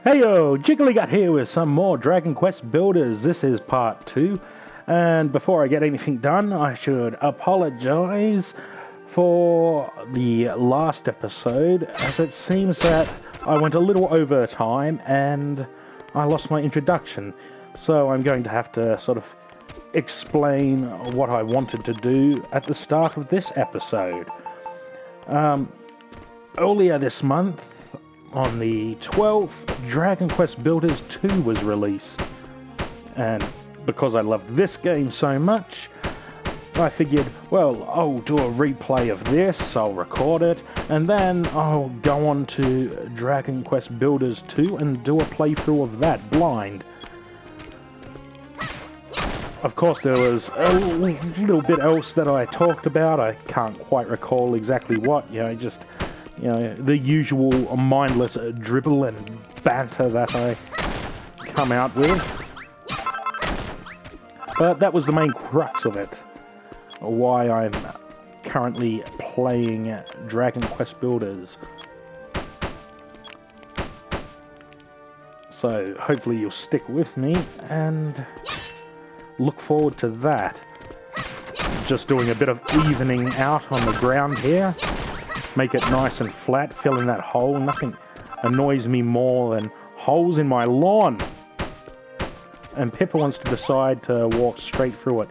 Heyo, Jiggly-Gut here with some more Dragon Quest Builders. This is part 2, and before I get anything done, I should apologize for the last episode, as it seems that I went a little over time and I lost my introduction. So I'm going to have to sort of explain what I wanted to do at the start of this episode. Earlier this month, on the 12th, Dragon Quest Builders 2 was released. And because I loved this game so much, I figured, well, I'll do a replay of this, I'll record it, and then I'll go on to Dragon Quest Builders 2 and do a playthrough of that, blind. Of course, there was a little bit else that I talked about. I can't quite recall exactly what, just the usual mindless dribble and banter that I come out with. But that was the main crux of it. Why I'm currently playing Dragon Quest Builders. So hopefully you'll stick with me and look forward to that. Just doing a bit of evening out on the ground here. Make it nice and flat, fill in that hole. Nothing annoys me more than holes in my lawn. And Pippa wants to decide to walk straight through it.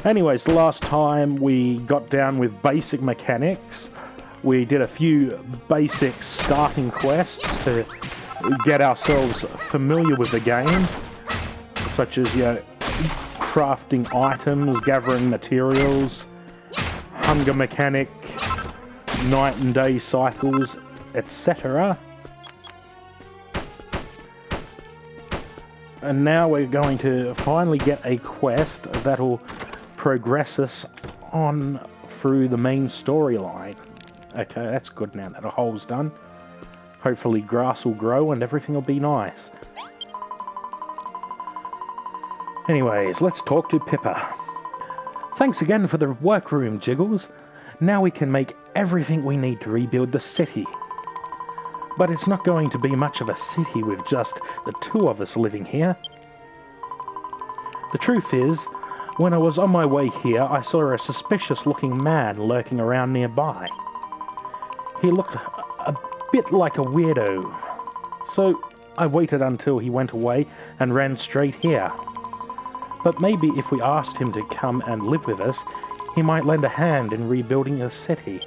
Anyways, last time we got down with basic mechanics. We did a few basic starting quests to get ourselves familiar with the game. Such as, crafting items, gathering materials, hunger mechanic, night and day cycles, etc. And now we're going to finally get a quest that'll progress us on through the main storyline. Okay, that's good now that a hole's done. Hopefully grass will grow and everything will be nice. Anyways, let's talk to Pippa. Thanks again for the workroom, Jiggles. Now we can make everything we need to rebuild the city. But it's not going to be much of a city with just the two of us living here. The truth is, when I was on my way here, I saw a suspicious-looking man lurking around nearby. He looked a bit like a weirdo, so I waited until he went away and ran straight here. But maybe if we asked him to come and live with us, he might lend a hand in rebuilding the city.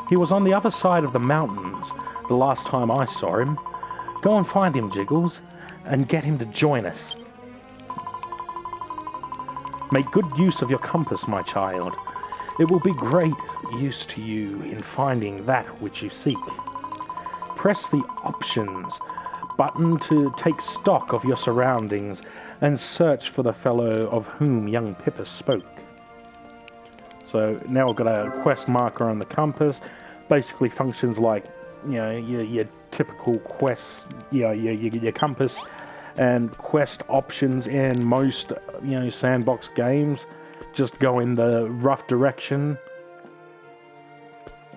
He was on the other side of the mountains the last time I saw him. Go and find him, Jiggles, and get him to join us. Make good use of your compass, my child. It will be great use to you in finding that which you seek. Press the Options button to take stock of your surroundings and search for the fellow of whom young Pippa spoke. So now I've got a quest marker on the compass. Basically functions like, your typical quests, your compass and quest options in most, sandbox games. Just go in the rough direction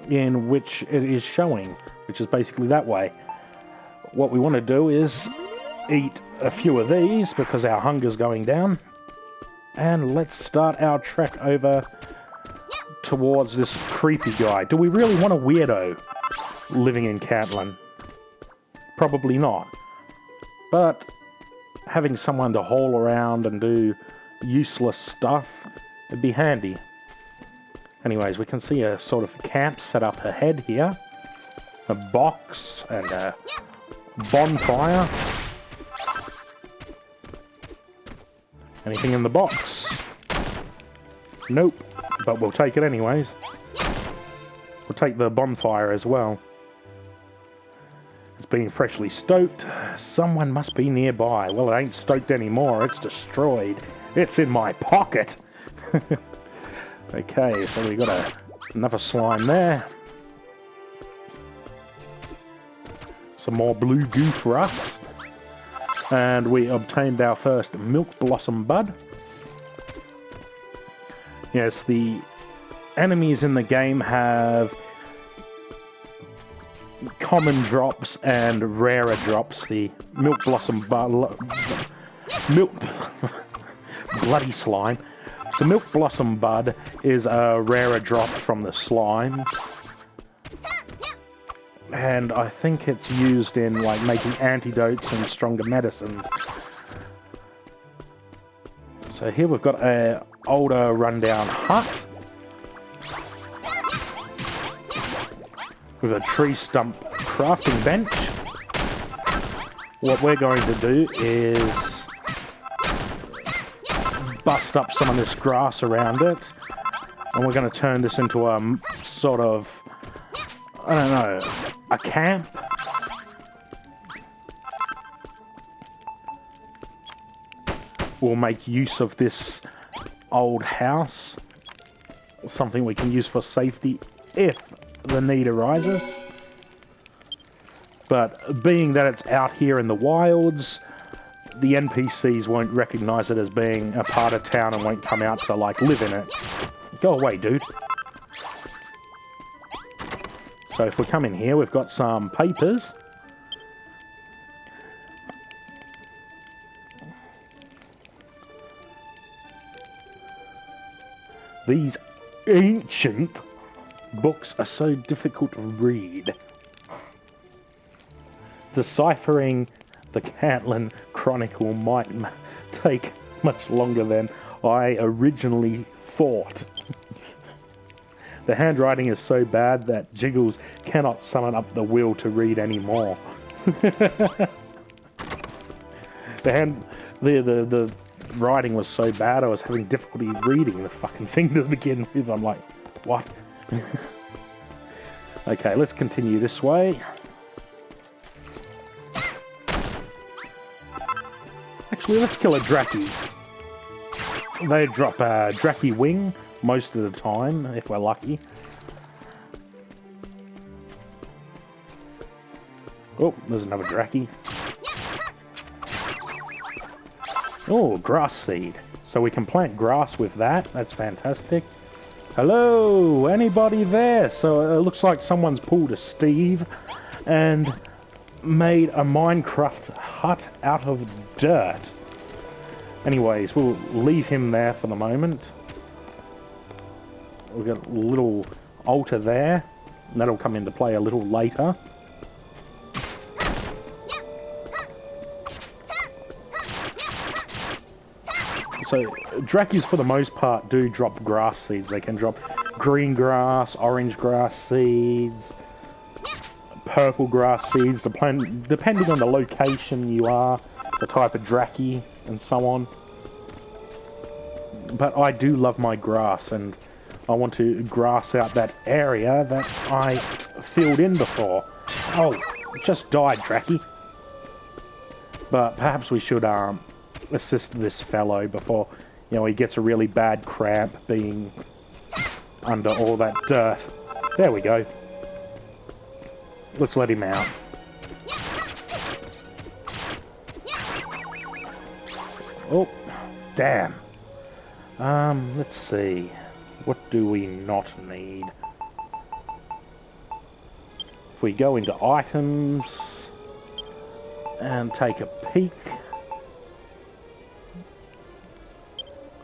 in which it is showing, which is basically that way. What we want to do is eat a few of these because our hunger's going down. And let's start our trek over towards this creepy guy. Do we really want a weirdo living in Catalan? Probably not. But having someone to haul around and do useless stuff would be handy. Anyways, we can see a sort of camp set up ahead here. A box and a bonfire. Anything in the box? Nope, but we'll take it anyways. We'll take the bonfire as well. It's being freshly stoked. Someone must be nearby. Well, it ain't stoked anymore. It's destroyed. It's in my pocket. Okay, so we got another slime there. Some more blue goo for us. And we obtained our first milk blossom bud. Yes, the enemies in the game have common drops and rarer drops. The milk blossom milk bloody slime. The milk blossom bud is a rarer drop from the slime, and I think it's used in like making antidotes and stronger medicines. So here we've got a older rundown hut with a tree stump crafting bench. What we're going to do is bust up some of this grass around it, and we're going to turn this into a sort of, I don't know, a camp. We'll make use of this old house, something we can use for safety if the need arises. But being that it's out here in the wilds, the NPCs won't recognize it as being a part of town and won't come out to, like, live in it. Go away, dude. So if we come in here, we've got some papers. These ancient books are so difficult to read. Deciphering the Catalan Chronicle might take much longer than I originally thought. The handwriting is so bad that Jiggles cannot summon up the will to read anymore. The writing was so bad I was having difficulty reading the fucking thing to begin with. I'm like, what? Okay, let's continue this way. Actually, let's kill a Dracky. They drop a Dracky wing most of the time, if we're lucky. Oh, there's another Dracky. Oh, grass seed. So we can plant grass with that. That's fantastic. Hello, anybody there? So it looks like someone's pulled a Steve and made a Minecraft hut out of dirt. Anyways, we'll leave him there for the moment. We've got a little altar there. And that'll come into play a little later. So, Drackies for the most part do drop grass seeds. They can drop green grass, orange grass seeds, purple grass seeds, depending on the location you are, the type of Dracky, and so on. But I do love my grass, and I want to grass out that area that I filled in before. Oh, just died, Dracky. But perhaps we should assist this fellow before, you know, he gets a really bad cramp being under all that dirt. There we go. Let's let him out. Oh, damn. Let's see. What do we not need? If we go into items and take a peek.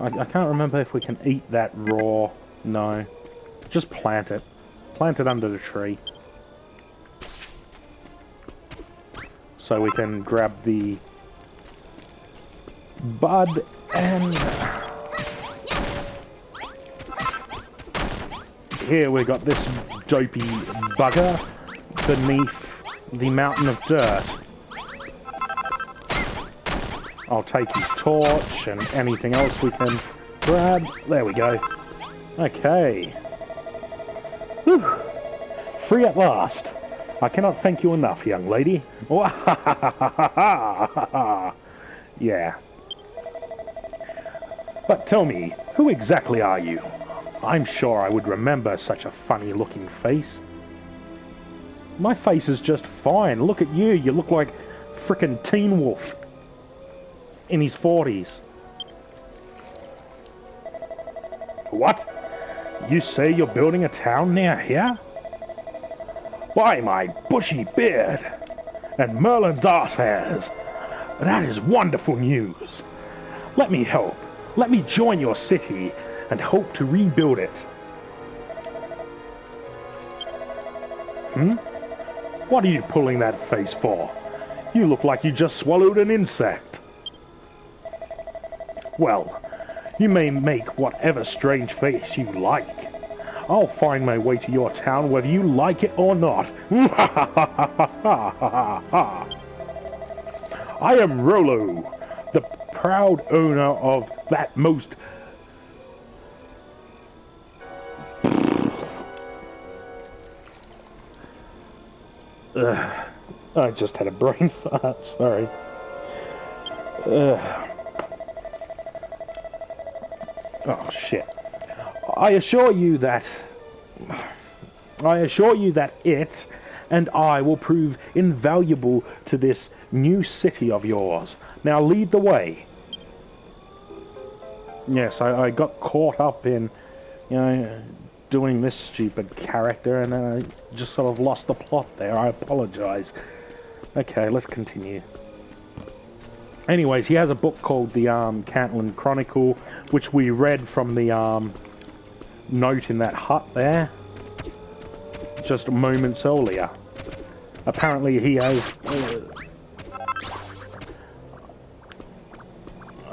I can't remember if we can eat that raw. No. Just plant it. Plant it under the tree. So we can grab the bud and... Here we got this dopey bugger beneath the mountain of dirt. I'll take his torch and anything else we can grab. There we go. Okay. Whew. Free at last. I cannot thank you enough, young lady. Yeah. But tell me, who exactly are you? I'm sure I would remember such a funny-looking face. My face is just fine. Look at you. You look like frickin' Teen Wolf in his 40s. What? You say you're building a town near here? By my bushy beard and Merlin's arse hairs. That is wonderful news. Let me help. Let me join your city and help to rebuild it. What are you pulling that face for? You look like you just swallowed an insect. Well, you may make whatever strange face you like. I'll find my way to your town whether you like it or not. I am Rallo, the proud owner of that most... I just had a brain fart, sorry. Oh, shit. I assure you that it and I will prove invaluable to this new city of yours. Now lead the way. Yes, I got caught up in, doing this stupid character and I just sort of lost the plot there. I apologize. Okay, let's continue. Anyways, he has a book called the Catalan Chronicle, which we read from the note in that hut there just moments earlier. Apparently he has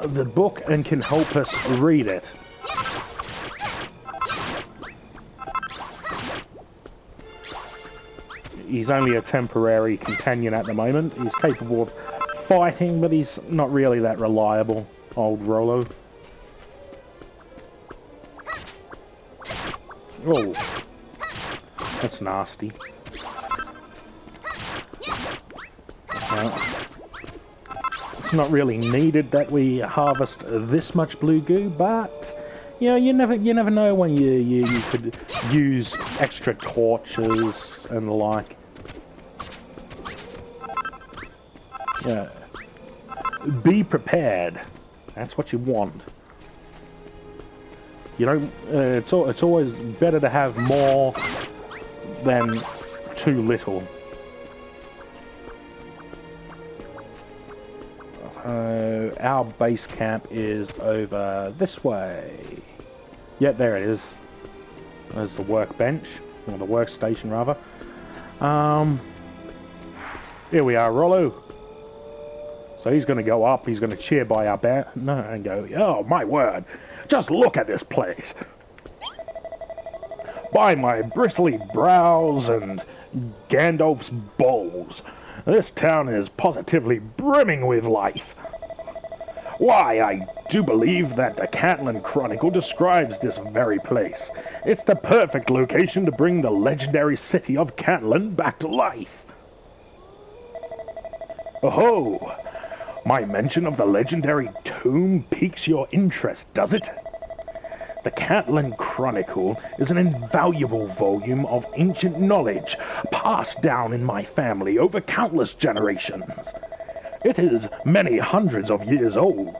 the book and can help us read it. He's only a temporary companion at the moment. He's capable of fighting, but he's not really that reliable, old Rallo. Oh, that's nasty. It's not really needed that we harvest this much blue goo, but you never know when you could use extra torches and the like. Yeah, be prepared. That's what you want. You don't. It's always better to have more than too little. Our base camp is over this way. Yeah, there it is. There's the workbench, or the workstation rather. Here we are, Rallo. So he's going to go up. He's going to cheer by our banner and go, "Oh my word! Just look at this place! By my bristly brows and Gandalf's balls, this town is positively brimming with life. Why, I do believe that the Catalan Chronicle describes this very place. It's the perfect location to bring the legendary city of Catalan back to life. Oh, my mention of the legendary tomb piques your interest, does it? The Catalan Chronicle is an invaluable volume of ancient knowledge passed down in my family over countless generations. It is many hundreds of years old,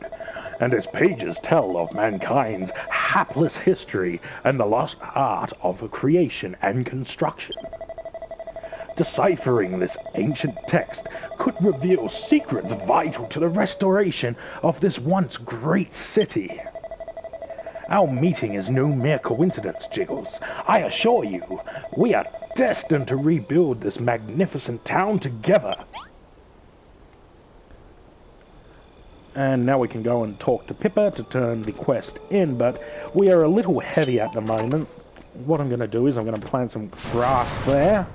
and its pages tell of mankind's hapless history and the lost art of creation and construction. Deciphering this ancient text could reveal secrets vital to the restoration of this once great city. Our meeting is no mere coincidence, Jiggles. I assure you, we are destined to rebuild this magnificent town together. And now we can go and talk to Pippa to turn the quest in, but we are a little heavy at the moment. What I'm going to do is I'm going to plant some grass there.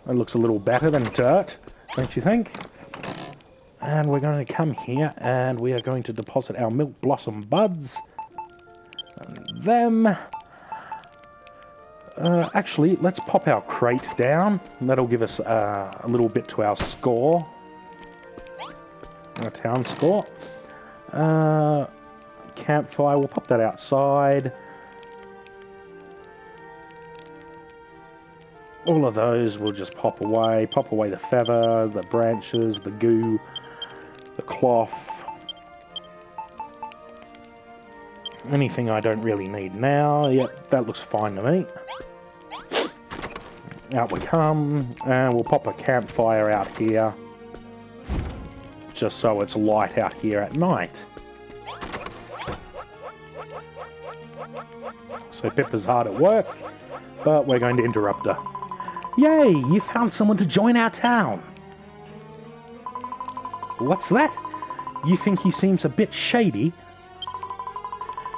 It looks a little better than dirt, don't you think? And we're going to come here and we are going to deposit our milk blossom buds. And them. Actually, let's pop our crate down. That'll give us a little bit to our score. Our town score. Campfire, we'll pop that outside. All of those will just pop away the feather, the branches, the goo, the cloth. Anything I don't really need now. Yep, that looks fine to me. Out we come, and we'll pop a campfire out here, just so it's light out here at night. So Pippa's hard at work, but we're going to interrupt her. Yay, you found someone to join our town. What's that? You think he seems a bit shady?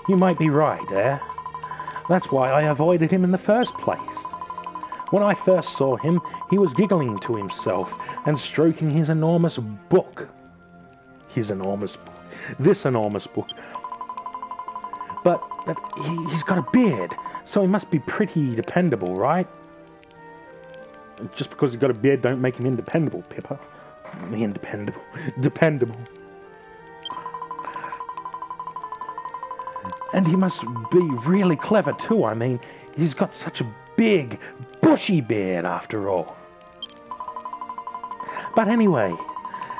You might be right, That's why I avoided him in the first place. When I first saw him, he was giggling to himself and stroking his enormous book. This enormous book. But he's got a beard, so he must be pretty dependable, right? Just because he's got a beard don't make him independable, Pippa. Dependable. And he must be really clever too. I mean, he's got such a big, bushy beard after all. But anyway,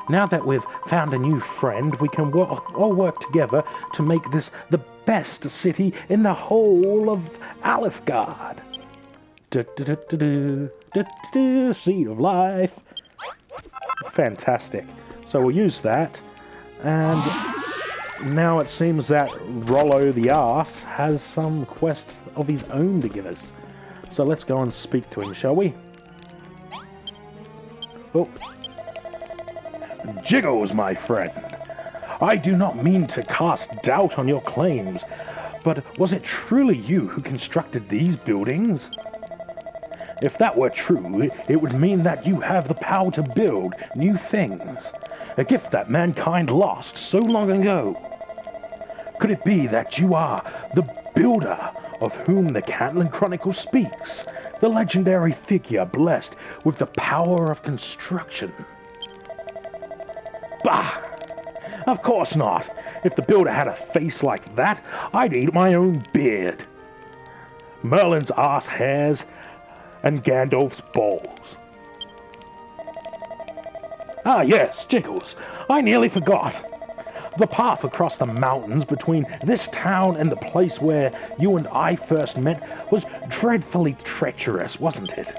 now that we've found a new friend, we can all work together to make this the best city in the whole of Alifgard. Seed of life. Fantastic. So we'll use that, and now it seems that Rallo the Arse has some quest of his own to give us. So let's go and speak to him, shall we? Oh. Jiggles, my friend. I do not mean to cast doubt on your claims, but was it truly you who constructed these buildings? If that were true, it would mean that you have the power to build new things, a gift that mankind lost so long ago. Could it be that you are the builder of whom the Catalan Chronicle speaks, the legendary figure blessed with the power of construction? Bah! Of course not. If the builder had a face like that, I'd eat my own beard. Merlin's arse hairs and Gandalf's balls. Ah yes, Jiggles, I nearly forgot. The path across the mountains between this town and the place where you and I first met was dreadfully treacherous, wasn't it?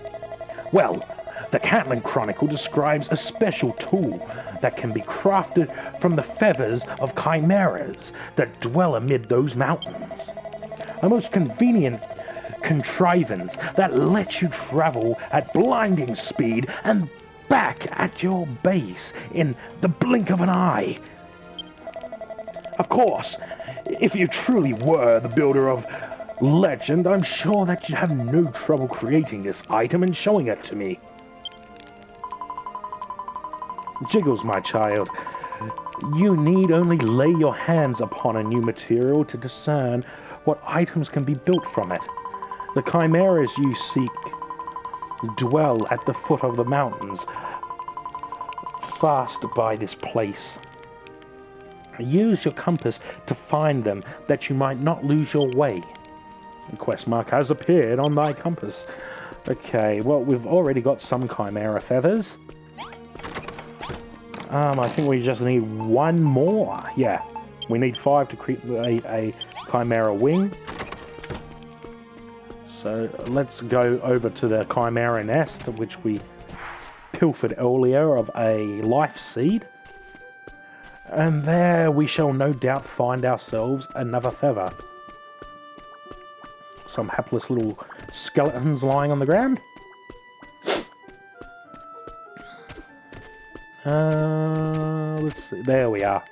Well, the Catalan Chronicle describes a special tool that can be crafted from the feathers of chimeras that dwell amid those mountains. A most convenient contrivance that lets you travel at blinding speed and back at your base in the blink of an eye. Of course, if you truly were the builder of legend, I'm sure that you'd have no trouble creating this item and showing it to me. Jiggles, my child, you need only lay your hands upon a new material to discern what items can be built from it. The chimeras you seek dwell at the foot of the mountains, fast by this place. Use your compass to find them, that you might not lose your way. A quest mark has appeared on thy compass. Okay, well, we've already got some chimera feathers. I think we just need one more. Yeah, we need 5 to create a Chimera Wing. So let's go over to the Chimera Nest, which we pilfered earlier of a life seed. And there we shall no doubt find ourselves another feather. Some hapless little skeletons lying on the ground. Let's see. There we are.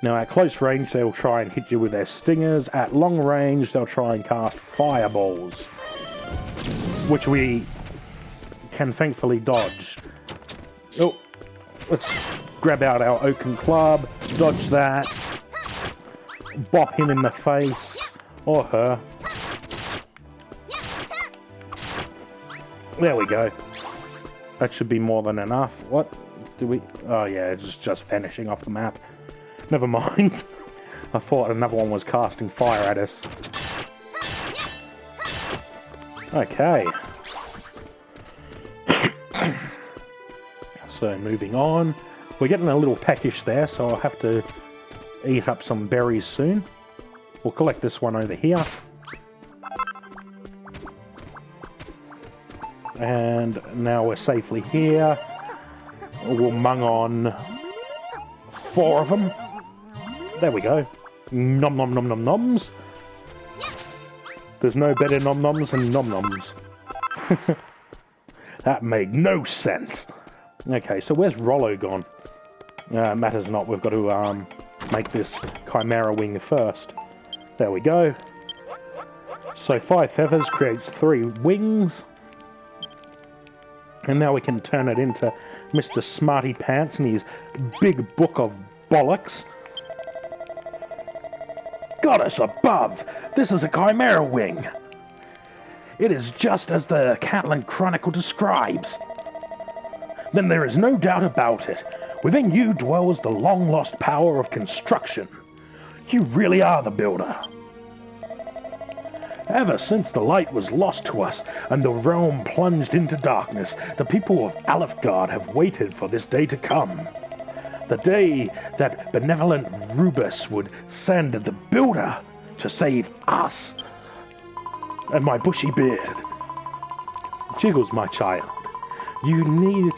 Now at close range they'll try and hit you with their stingers. At long range they'll try and cast fireballs, which we can thankfully dodge. Oh, let's grab out our oaken club, dodge that, bop him in the face, or her. There we go. That should be more than enough. What do we... Oh yeah, it's just vanishing off the map. Never mind. I thought another one was casting fire at us. Okay. So moving on. We're getting a little peckish there, so I'll have to eat up some berries soon. We'll collect this one over here. And now we're safely here. We'll mung on 4 of them. There we go. Nom nom nom nom noms. There's no better nom noms than nom noms. That made no sense. Okay, so where's Rallo gone? Matters not, we've got to make this Chimera Wing first. There we go. So 5 feathers creates 3 wings. And now we can turn it into Mr. Smarty Pants and his big book of bollocks. Goddess above! This is a Chimera Wing! It is just as the Catalan Chronicle describes. Then there is no doubt about it. Within you dwells the long-lost power of construction. You really are the builder. Ever since the light was lost to us and the realm plunged into darkness, the people of Alefgard have waited for this day to come. The day that benevolent Rubus would send the builder to save us and my bushy beard. Jiggles, my child, you need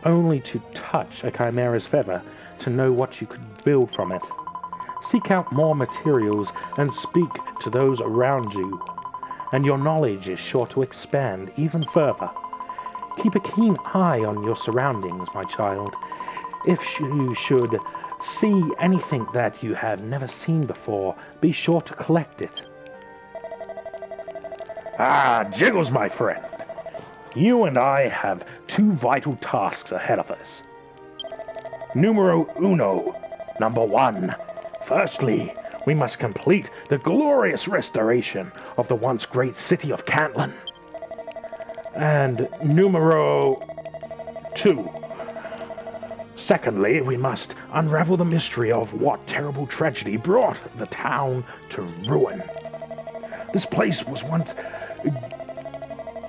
only to touch a chimera's feather to know what you could build from it. Seek out more materials and speak to those around you, and your knowledge is sure to expand even further. Keep a keen eye on your surroundings, my child. If you should see anything that you have never seen before, be sure to collect it. Ah, Jiggles, my friend. You and I have 2 vital tasks ahead of us. Numero uno, number 1. Firstly, we must complete the glorious restoration of the once great city of Catalan. And numero 2. Secondly, we must unravel the mystery of what terrible tragedy brought the town to ruin. This place was once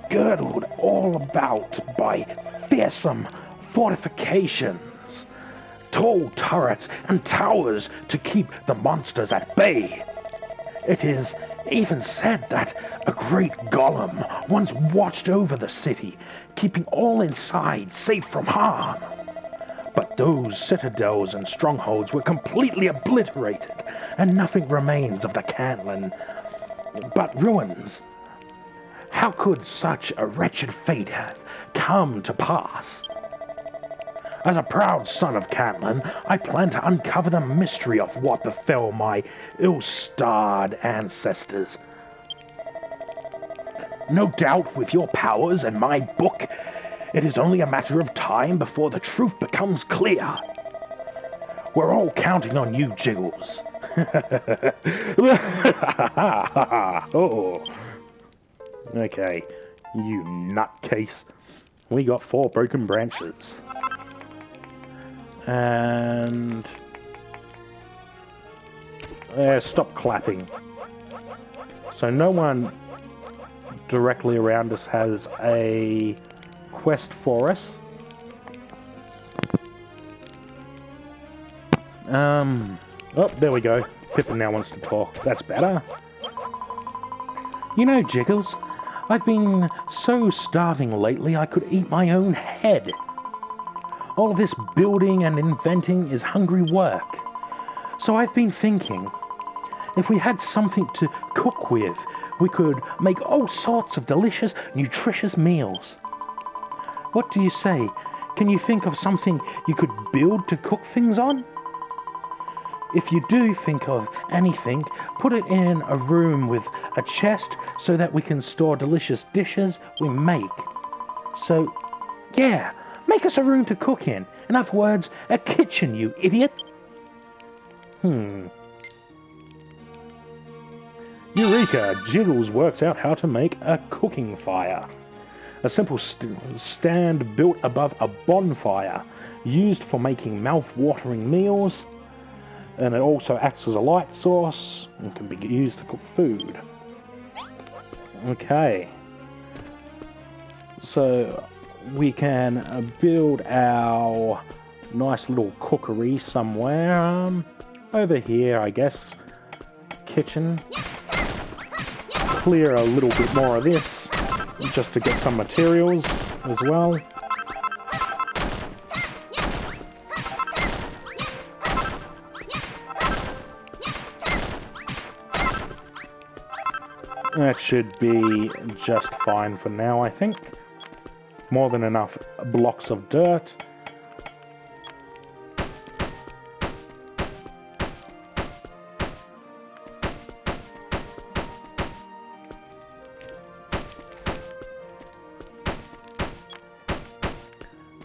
girdled all about by fearsome fortifications, tall turrets and towers to keep the monsters at bay. It is even said that a great golem once watched over the city, keeping all inside safe from harm. But those citadels and strongholds were completely obliterated, and nothing remains of the Catalan but ruins. How could such a wretched fate have come to pass? As a proud son of Catalan, I plan to uncover the mystery of what befell my ill-starred ancestors. No doubt with your powers and my book, it is only a matter of time before the truth becomes clear. We're all counting on you, Jiggles. Oh. Okay, you nutcase. We got 4 broken branches. And... stop clapping. So no one directly around us has a quest for us. Oh, there we go. Pippa now wants to talk. That's better. You know, Jiggles, I've been so starving lately I could eat my own head. All this building and inventing is hungry work. So I've been thinking, if we had something to cook with, we could make all sorts of delicious, nutritious meals. What do you say? Can you think of something you could build to cook things on? If you do think of anything, put it in a room with a chest so that we can store delicious dishes we make. So, yeah, make us a room to cook in. In other words, a kitchen, you idiot. Eureka! Jiggles works out how to make a cooking fire. A simple stand built above a bonfire, used for making mouth-watering meals, and it also acts as a light source and can be used to cook food. Okay. So we can build our nice little cookery somewhere. Over here, I guess. Kitchen. Clear a little bit more of this. just to get some materials as well. That should be just fine for now, I think. More than enough blocks of dirt.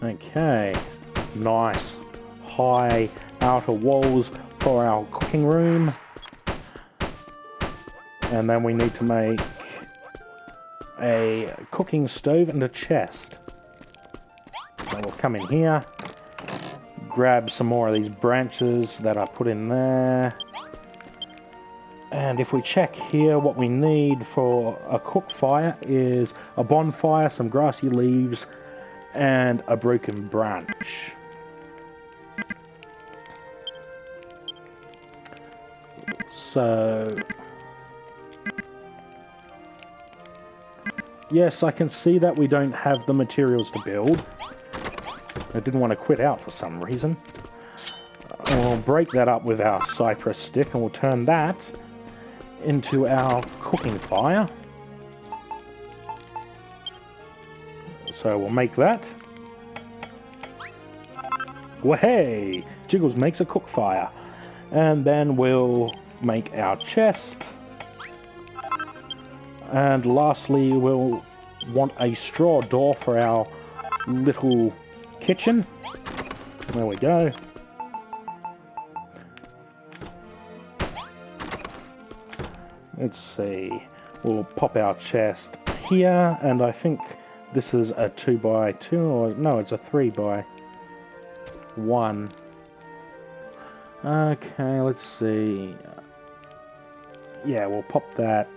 Okay, nice high outer walls for our cooking room. And then we need to make a cooking stove and a chest. So we'll come in here, grab some more of these branches that I put in there. And if we check here, what we need for a cook fire is a bonfire, some grassy leaves, and a broken branch. So yes, I can see that we don't have the materials to build. I didn't want to quit out for some reason. We'll break that up with our cypress stick and we'll turn that into our cooking fire. So we'll make that. Well, hey! Jiggles makes a cook fire. And then we'll make our chest. And lastly, we'll want a straw door for our little kitchen. There we go. Let's see. We'll pop our chest here, and I think this is a 2x2, or no, it's a 3x1. Okay, let's see. Yeah, we'll pop that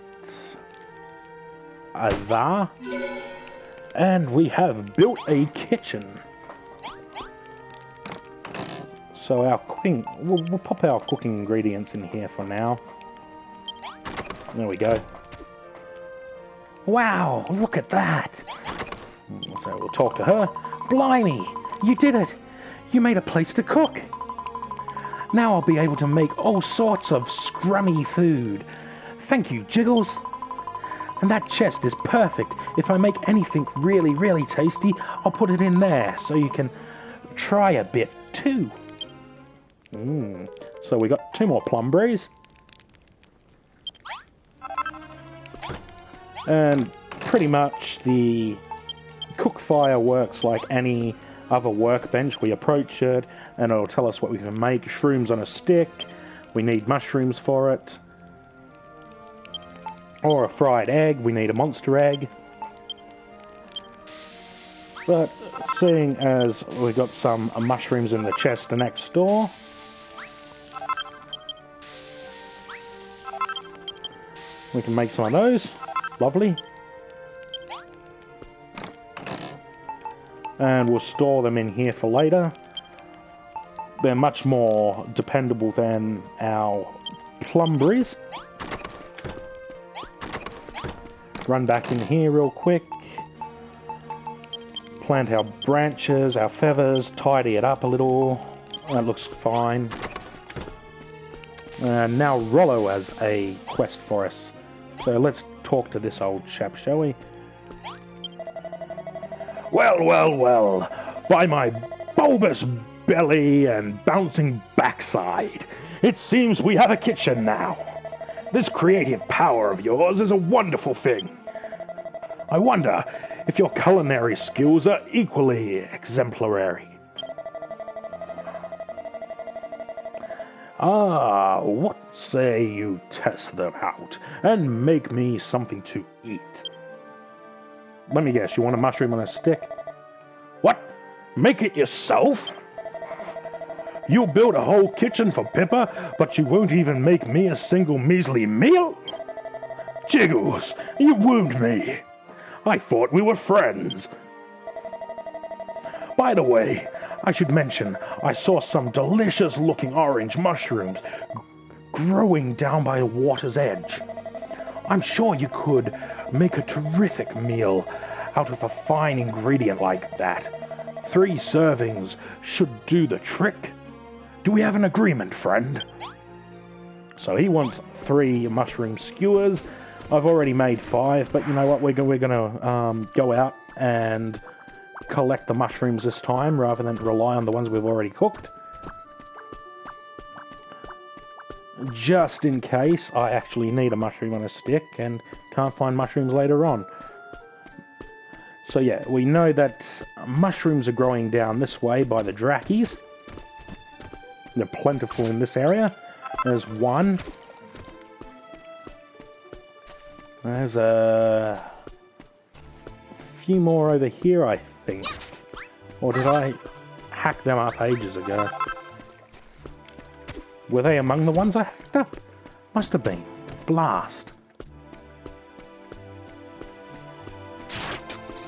there. And we have built a kitchen. So our cooking, we'll pop our cooking ingredients in here for now. There we go. Wow, look at that. So we'll talk to her. Blimey, you did it. You made a place to cook. Now I'll be able to make all sorts of scrummy food. Thank you, Jiggles. And that chest is perfect. If I make anything really, really tasty, I'll put it in there so you can try a bit too. So we got 2 more plum berries. And pretty much the cook fire works like any other workbench. We approach it and it'll tell us what we can make. Shrooms on a stick. We need mushrooms for it. Or a fried egg. We need a monster egg. But seeing as we got some mushrooms in the chest next door, we can make some of those. Lovely. And we'll store them in here for later. They're much more dependable than our plum berries. Run back in here real quick. Plant our branches, our feathers, tidy it up a little. That looks fine. And now Rallo has a quest for us. So let's talk to this old chap, shall we? Well, well, well. By my bulbous belly and bouncing backside, it seems we have a kitchen now. This creative power of yours is a wonderful thing. I wonder if your culinary skills are equally exemplary. Ah, what say you test them out and make me something to eat? Let me guess, you want a mushroom on a stick? What? Make it yourself? You'll build a whole kitchen for Pippa, but you won't even make me a single measly meal? Jiggles, you wound me. I thought we were friends. By the way, I should mention, I saw some delicious-looking orange mushrooms growing down by the water's edge. I'm sure you could make a terrific meal out of a fine ingredient like that. 3 servings should do the trick. Do we have an agreement, friend? So he wants 3 mushroom skewers. I've already made 5, but you know what? We're gonna go out and collect the mushrooms this time rather than rely on the ones we've already cooked. Just in case I actually need a mushroom on a stick and can't find mushrooms later on. So yeah, we know that mushrooms are growing down this way by the drackies. They're plentiful in this area. There's 1. There's a few more over here, I think. Or did I hack them up ages ago? Were they among the ones I hacked up? Must have been. Blast.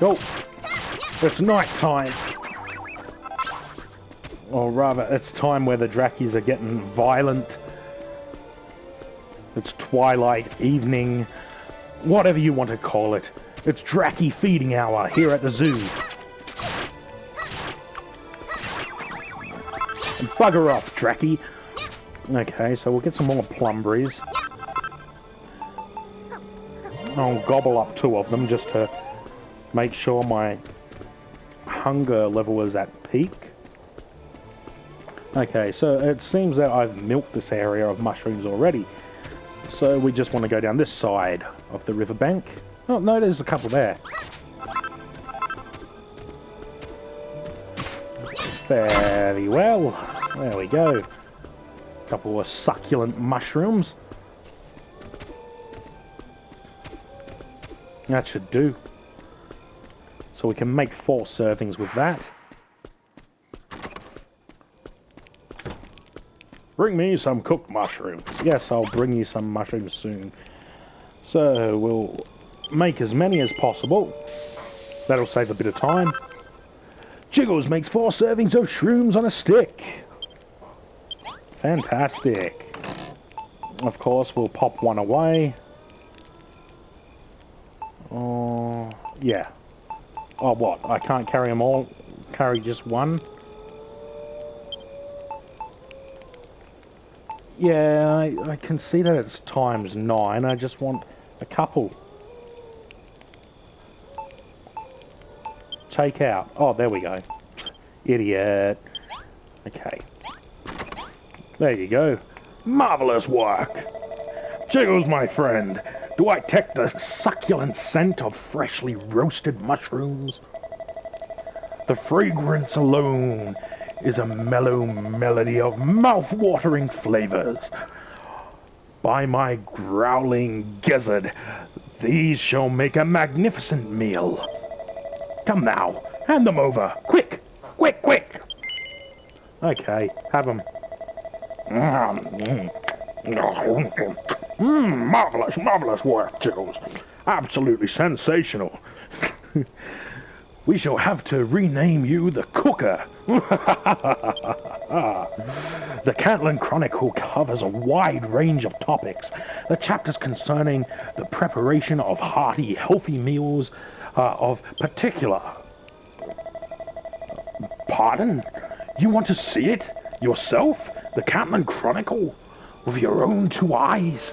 Oh, it's night time. Or rather, it's time where the drackies are getting violent. It's twilight, evening, whatever you want to call it. It's Dracky feeding hour here at the zoo. Bugger off, Dracky. Okay, so we'll get some more plumberries. I'll gobble up 2 of them just to make sure my hunger level is at peak. Okay, so it seems that I've milked this area of mushrooms already. So we just want to go down this side of the riverbank. Oh, no, there's a couple there. Very well. There we go. Couple of succulent mushrooms. That should do. So we can make 4 servings with that. Bring me some cooked mushrooms. Yes, I'll bring you some mushrooms soon. So we'll make as many as possible. That'll save a bit of time. Jiggles makes 4 servings of shrooms on a stick. Fantastic. Of course, we'll pop 1 away. Oh, yeah. Oh, what? I can't carry them all? Carry just 1? Yeah, I can see that it's times 9. I just want a couple. Take out. Oh, there we go. Idiot. Okay. There you go. Marvellous work. Jiggles, my friend. Do I detect the succulent scent of freshly roasted mushrooms? The fragrance alone is a mellow melody of mouth-watering flavors. By my growling gizzard, these shall make a magnificent meal. Come now, hand them over. Quick, quick, quick. Okay, have them. Marvelous, marvelous work, Jiggles. Absolutely sensational. We shall have to rename you the Cooker. The Catalan Chronicle covers a wide range of topics. The chapters concerning the preparation of hearty, healthy meals of particular... Pardon? You want to see it? Yourself? The Catalan Chronicle? With your own 2 eyes?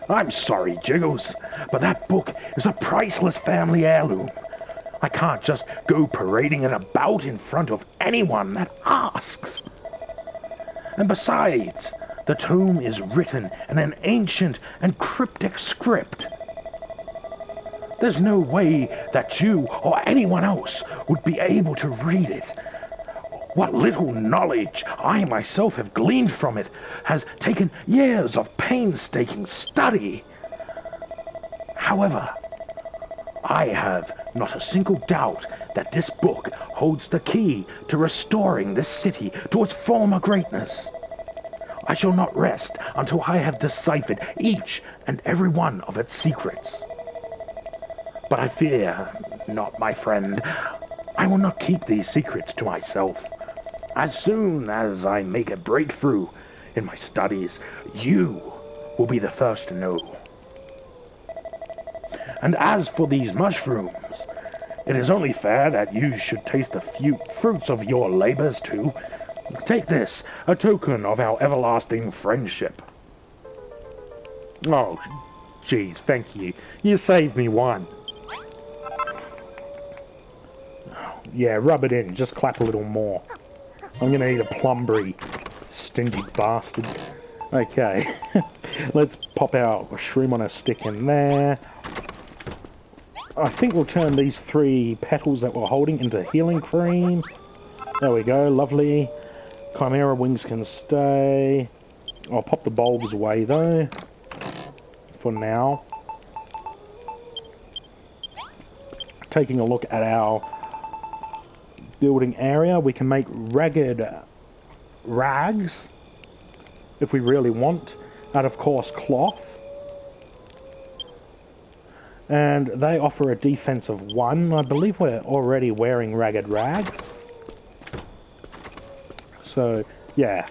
I'm sorry, Jiggles, but that book is a priceless family heirloom. I can't just go parading it about in front of anyone that asks. And besides, the tome is written in an ancient and cryptic script. There's no way that you or anyone else would be able to read it. What little knowledge I myself have gleaned from it has taken years of painstaking study. However, I have not a single doubt that this book holds the key to restoring this city to its former greatness. I shall not rest until I have deciphered each and every one of its secrets. But I fear not, my friend. I will not keep these secrets to myself. As soon as I make a breakthrough in my studies, you will be the first to know. And as for these mushrooms, it is only fair that you should taste the few fruits of your labors too. Take this, a token of our everlasting friendship. Oh, geez, thank you. You saved me one. Yeah, rub it in. Just clap a little more. I'm gonna eat a plumberry, stingy bastard. Okay, let's pop our shroom on a stick in there. I think we'll turn these 3 petals that we're holding into healing cream. There we go, lovely. Chimera wings can stay. I'll pop the bulbs away though, for now. Taking a look at our building area, we can make ragged rags, if we really want, out of coarse cloth. And they offer a defense of 1. I believe we're already wearing ragged rags. So, yeah.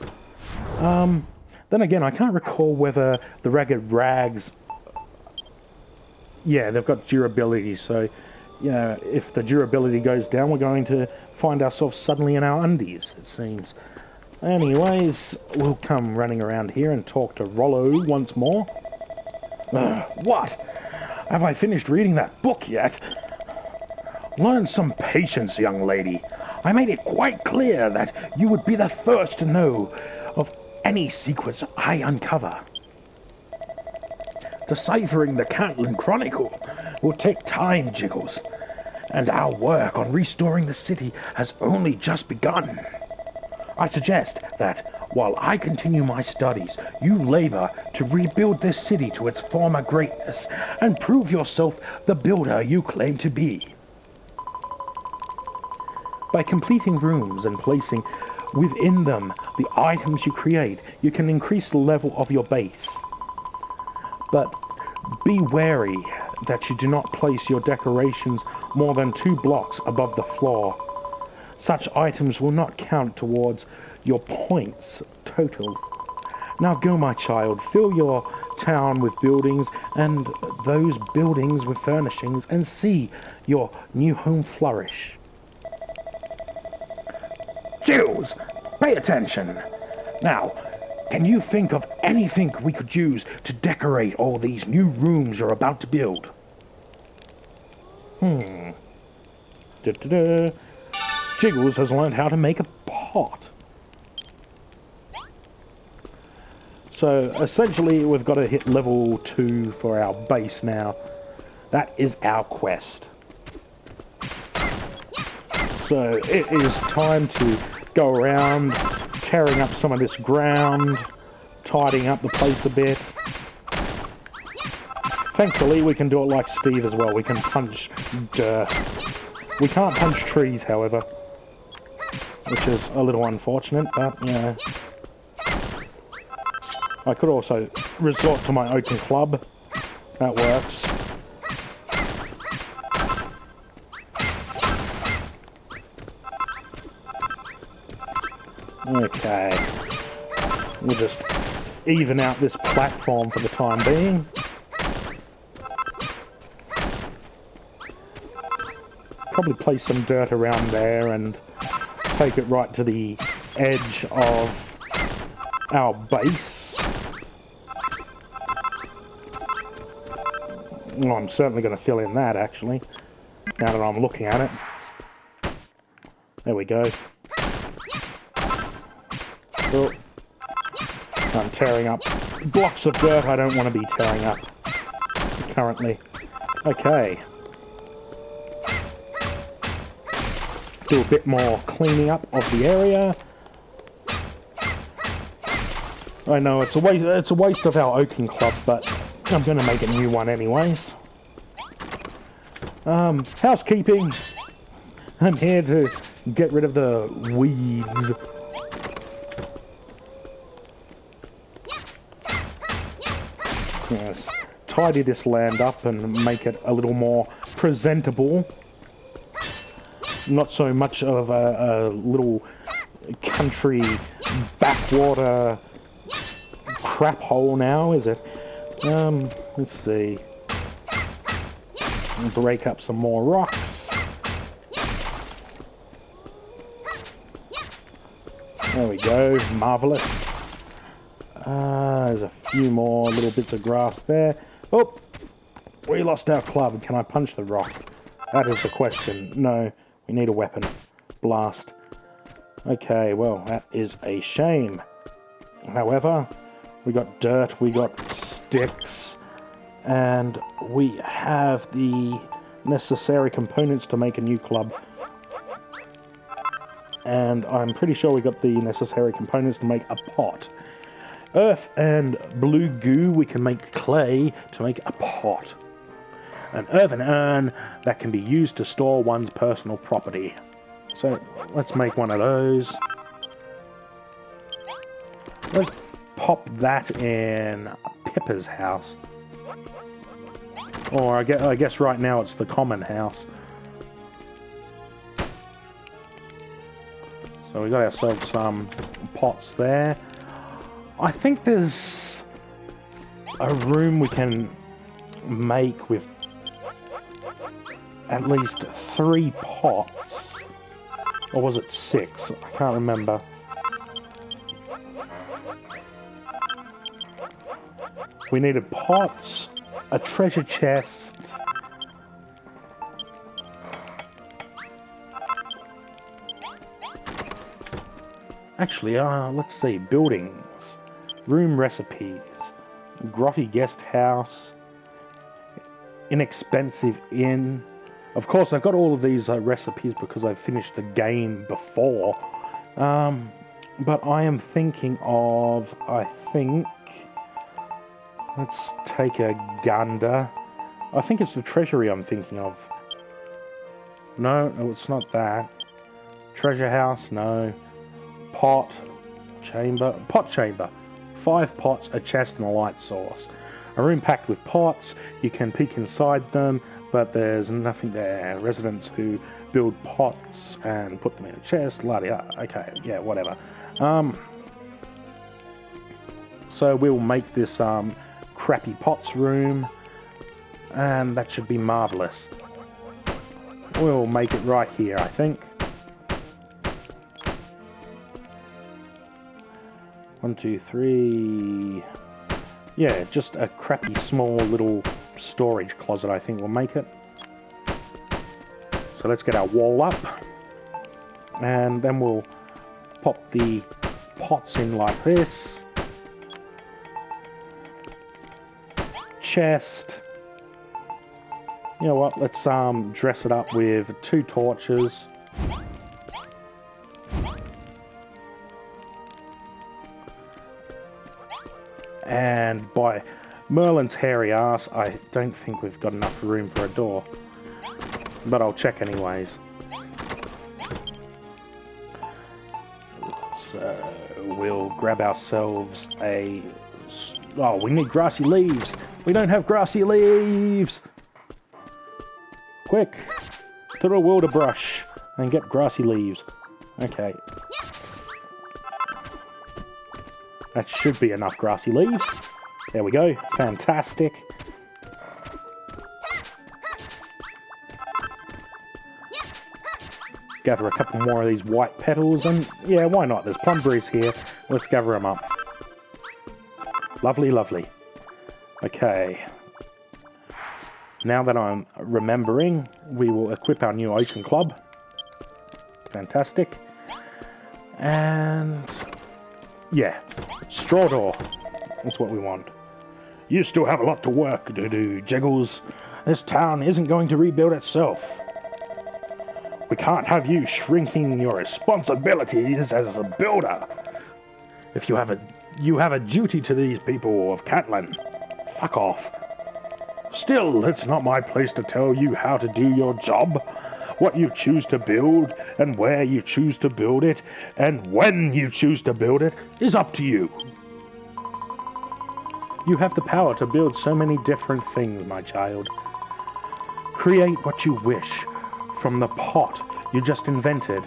Then again, I can't recall whether the ragged rags... Yeah, they've got durability, so... Yeah, if the durability goes down, we're going to find ourselves suddenly in our undies, it seems. Anyways, we'll come running around here and talk to Rallo once more. What? Have I finished reading that book yet? Learn some patience, young lady. I made it quite clear that you would be the first to know of any secrets I uncover. Deciphering the Catalan Chronicle will take time, Jiggles, and our work on restoring the city has only just begun. I suggest that, while I continue my studies, you labor to rebuild this city to its former greatness and prove yourself the builder you claim to be. By completing rooms and placing within them the items you create, you can increase the level of your base. But be wary that you do not place your decorations more than 2 blocks above the floor. Such items will not count towards your points total. Now go, my child, fill your town with buildings, and those buildings with furnishings, and see your new home flourish. Jiggles, pay attention. Now, can you think of anything we could use to decorate all these new rooms you're about to build? Jiggles has learned how to make a pot. So, essentially, we've got to hit level 2 for our base now. That is our quest. So, it is time to go around tearing up some of this ground, tidying up the place a bit. Thankfully, we can do it like Steve as well. We can punch dirt. We can't punch trees, however, which is a little unfortunate, but, yeah. I could also resort to my oaken club. That works. Okay. We'll just even out this platform for the time being. Probably place some dirt around there and take it right to the edge of our base. Oh, I'm certainly going to fill in that, actually, now that I'm looking at it. There we go. Oh, I'm tearing up blocks of dirt I don't want to be tearing up currently. Okay. Do a bit more cleaning up of the area. I know it's a waste of our oaken club, but I'm going to make a new one anyways. Housekeeping. I'm here to get rid of the weeds. Yes, tidy this land up and make it a little more presentable. Not so much of a little country backwater crap hole now, is it? Let's see. and break up some more rocks. There we go, marvellous. There's a few more little bits of grass there. Oh, we lost our club. Can I punch the rock? That is the question. No, we need a weapon. Blast. Okay, well, that is a shame. However, we got dirt, we got sticks, and we have the necessary components to make a new club. And I'm pretty sure we got the necessary components to make a pot. Earth and blue goo, we can make clay to make a pot. An earthen urn that can be used to store one's personal property. So let's make one of those. Let's pop that in Pippa's house. Or I guess right now it's the common house. So we got ourselves some pots there. I think there's a room we can make with at least 3 pots. Or was it 6? I can't remember. We needed pots, a treasure chest, actually, let's see, buildings, room recipes, grotty guest house, inexpensive inn. Of course, I've got all of these recipes because I've finished the game before. But I am thinking of, let's take a gander. I think it's the treasury I'm thinking of. No, it's not that. Treasure house, no. Pot chamber. 5 pots, a chest, and a light source. A room packed with pots. You can peek inside them, but there's nothing there. Residents who build pots and put them in a chest. Okay, yeah, whatever. So we'll make this crappy pots room, and that should be marvellous. We'll make it right here, I think. 1, 2, 3. Yeah, just a crappy small little storage closet, I think we'll make it. So let's get our wall up, and then we'll pop the pots in like this. Chest. You know what, let's dress it up with 2 torches. And by Merlin's hairy ass, I don't think we've got enough room for a door. But I'll check anyways. So we'll grab ourselves a... Oh, we need grassy leaves! We don't have grassy leaves! Quick! Through a wilder brush and get grassy leaves. Okay. That should be enough grassy leaves. There we go. Fantastic. Gather a couple more of these white petals, and yeah, why not? There's plumberries here. Let's gather them up. Lovely, lovely. Okay. Now that I'm remembering, we will equip our new oaken club. Fantastic. And yeah, straw door. That's what we want. You still have a lot to work to do, Jiggles. This town isn't going to rebuild itself. We can't have you shrinking your responsibilities as a builder. If you have a duty to these people of Catalan, fuck off. Still, it's not my place to tell you how to do your job. What you choose to build, and where you choose to build it, and when you choose to build it, is up to you. You have the power to build so many different things, my child. Create what you wish, from the pot you just invented,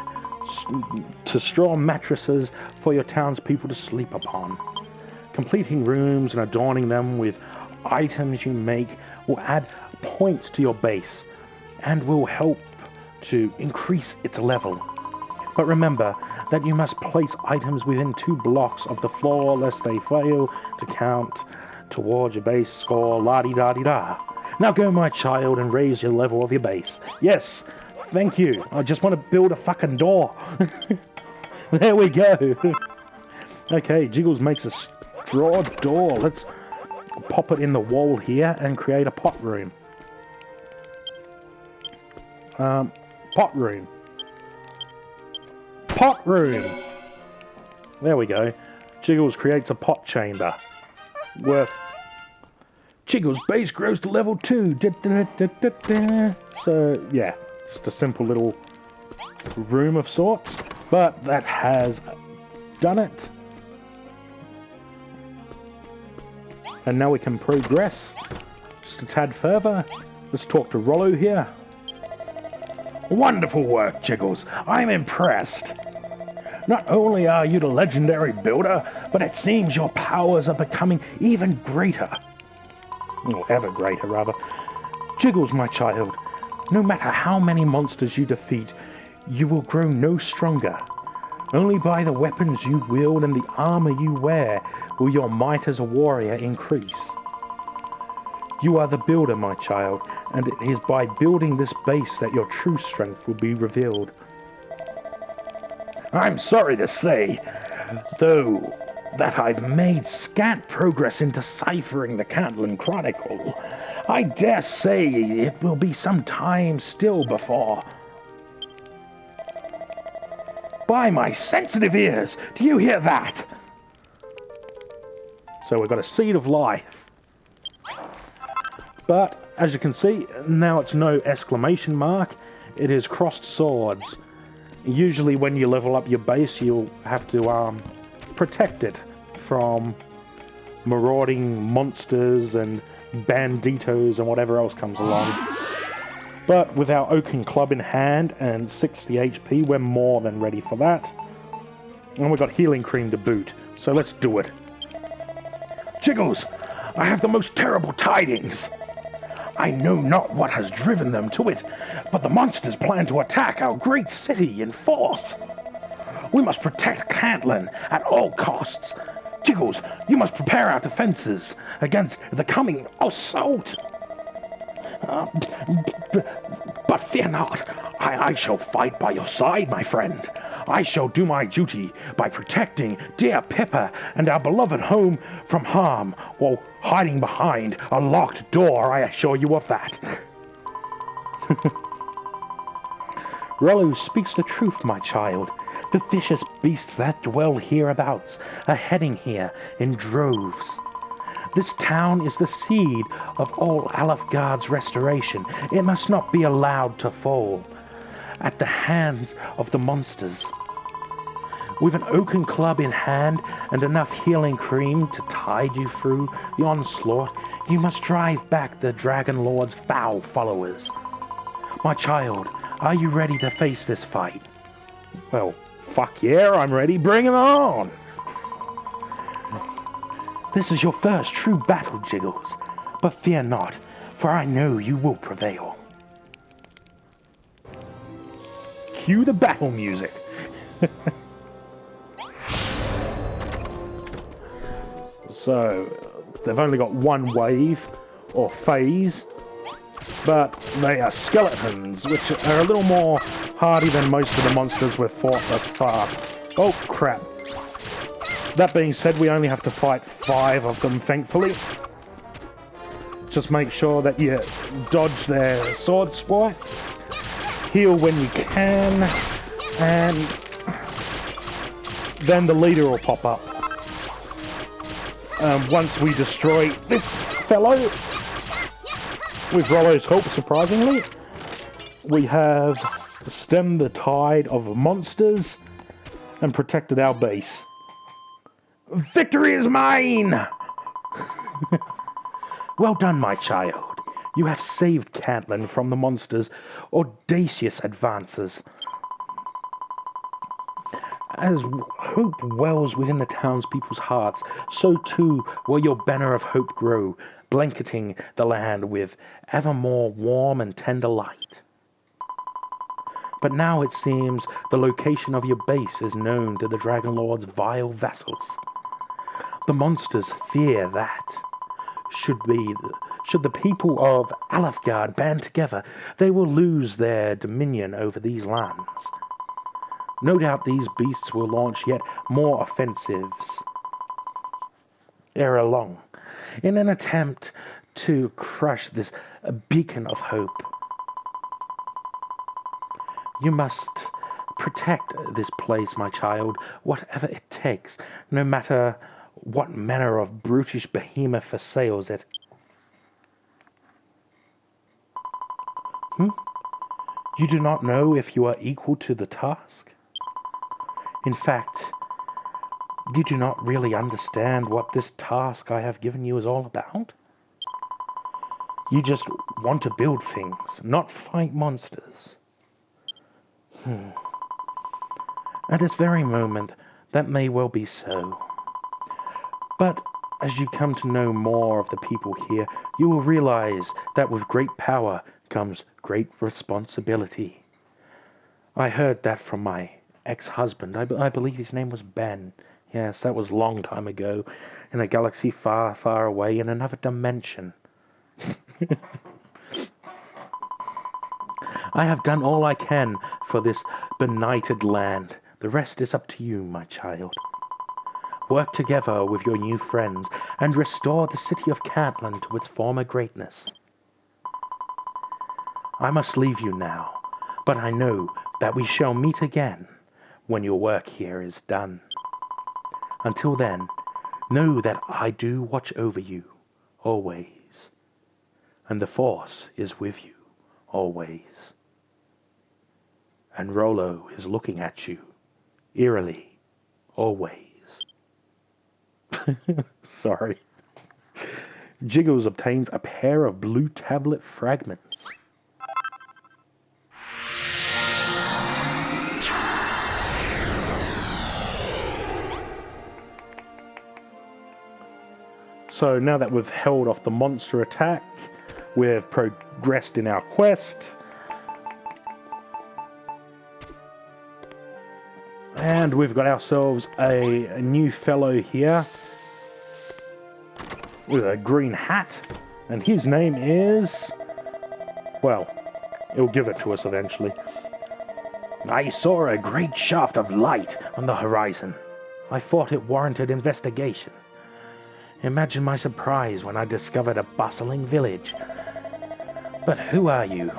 to straw mattresses for your townspeople to sleep upon. Completing rooms and adorning them with items you make will add points to your base and will help to increase its level. But remember that you must place items within 2 blocks of the floor lest they fail to count towards your base score, la-di-da-di-da. Now go, my child, and raise your level of your base. Yes, thank you. I just want to build a fucking door. There we go. Okay, Jiggles makes a straw door. Let's pop it in the wall here and create a pot room. Pot room. Pot room! There we go. Jiggles creates a pot chamber. Worth... Jiggles' base grows to level 2. So, yeah. Just a simple little room of sorts. But that has done it. And now we can progress just a tad further. Let's talk to Rallo here. Wonderful work, Jiggles. I'm impressed. Not only are you the legendary builder, but it seems your powers are becoming even greater. Or ever greater, rather. Jiggles, my child, no matter how many monsters you defeat, you will grow no stronger. Only by the weapons you wield and the armor you wear will your might as a warrior increase. You are the builder, my child, and it is by building this base that your true strength will be revealed. I'm sorry to say, though, that I've made scant progress in deciphering the Catalan Chronicle. I dare say it will be some time still before... By my sensitive ears, do you hear that? So we've got a seed of life. But, as you can see, now it's no exclamation mark, it is crossed swords. Usually when you level up your base, you'll have to protect it from marauding monsters and banditos and whatever else comes along. But with our oaken club in hand and 60 HP, we're more than ready for that. And we've got healing cream to boot, so let's do it. Jiggles, I have the most terrible tidings. I know not what has driven them to it, but the monsters plan to attack our great city in force. We must protect Catalan at all costs. Jiggles, you must prepare our defenses against the coming assault. But fear not, I shall fight by your side, my friend. I shall do my duty by protecting dear Pippa and our beloved home from harm while hiding behind a locked door, I assure you of that. Rallo speaks the truth, my child. The vicious beasts that dwell hereabouts are heading here in droves. This town is the seed of all Alfgard's restoration. It must not be allowed to fall at the hands of the monsters. With an oaken club in hand and enough healing cream to tide you through the onslaught, you must drive back the Dragon Lord's foul followers. My child, are you ready to face this fight? Well, fuck yeah, I'm ready. Bring it on! This is your first true battle, Jiggles, but fear not, for I know you will prevail. Cue the battle music. So, they've only got one wave, or phase, but they are skeletons, which are a little more hardy than most of the monsters we've fought thus far. Oh, crap. That being said, we only have to fight 5 of them, thankfully. Just make sure that you dodge their sword swipes, heal when you can, and then the leader will pop up. Once we destroy this fellow, with Rallo's help, surprisingly, we have stemmed the tide of monsters and protected our base. Victory is mine! Well done, my child. You have saved Catalan from the monsters' audacious advances. As hope wells within the townspeople's hearts, so too will your banner of hope grow. blanketing the land with ever more warm and tender light. But now it seems the location of your base is known to the Dragon Lord's vile vassals. The monsters fear that. Should the people of Alefgard band together, they will lose their dominion over these lands. No doubt these beasts will launch yet more offensives ere long, in an attempt to crush this beacon of hope. You must protect this place, my child, whatever it takes, no matter what manner of brutish behemoth assails it. You do not know if you are equal to the task? In fact, you do not really understand what this task I have given you is all about? You just want to build things, not fight monsters. At this very moment, that may well be so. But as you come to know more of the people here, you will realize that with great power comes great responsibility. I heard that from my ex-husband. I believe his name was Ben. Yes, that was a long time ago, in a galaxy far, far away, in another dimension. I have done all I can for this benighted land. The rest is up to you, my child. Work together with your new friends and restore the city of Catalan to its former greatness. I must leave you now, but I know that we shall meet again when your work here is done. Until then, know that I do watch over you, always. And the Force is with you, always. And Rallo is looking at you, eerily, always. Sorry. Jiggles obtains a pair of blue tablet fragments. So now that we've held off the monster attack, we've progressed in our quest. And we've got ourselves a new fellow here with a green hat. And his name is... well, he'll give it to us eventually. I saw a great shaft of light on the horizon. I thought it warranted investigation. Imagine my surprise when I discovered a bustling village. But who are you?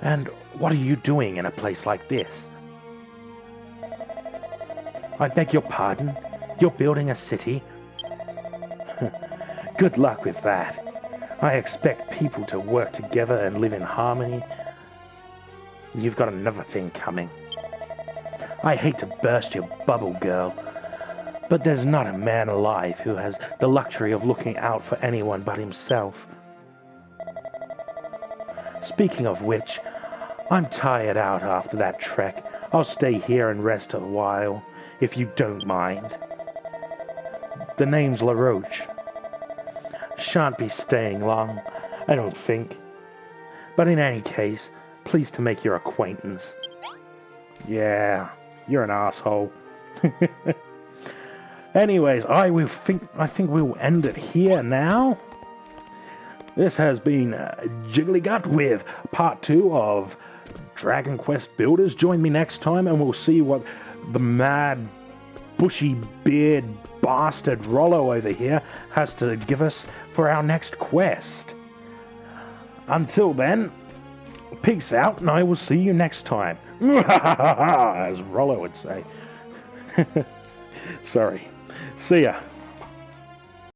And what are you doing in a place like this? I beg your pardon? You're building a city? Good luck with that. I expect people to work together and live in harmony. You've got another thing coming. I hate to burst your bubble, girl, but there's not a man alive who has the luxury of looking out for anyone but himself. Speaking of which, I'm tired out after that trek. I'll stay here and rest a while, if you don't mind. The name's LaRoche. Shan't be staying long, I don't think. But in any case, pleased to make your acquaintance. Yeah, you're an asshole. Anyways, I think we'll end it here now. This has been Jiggly-Gut with part 2 of Dragon Quest Builders. Join me next time and we'll see what the mad, bushy beard bastard Rallo over here has to give us for our next quest. Until then, peace out and I will see you next time. As Rallo would say. Sorry. See ya.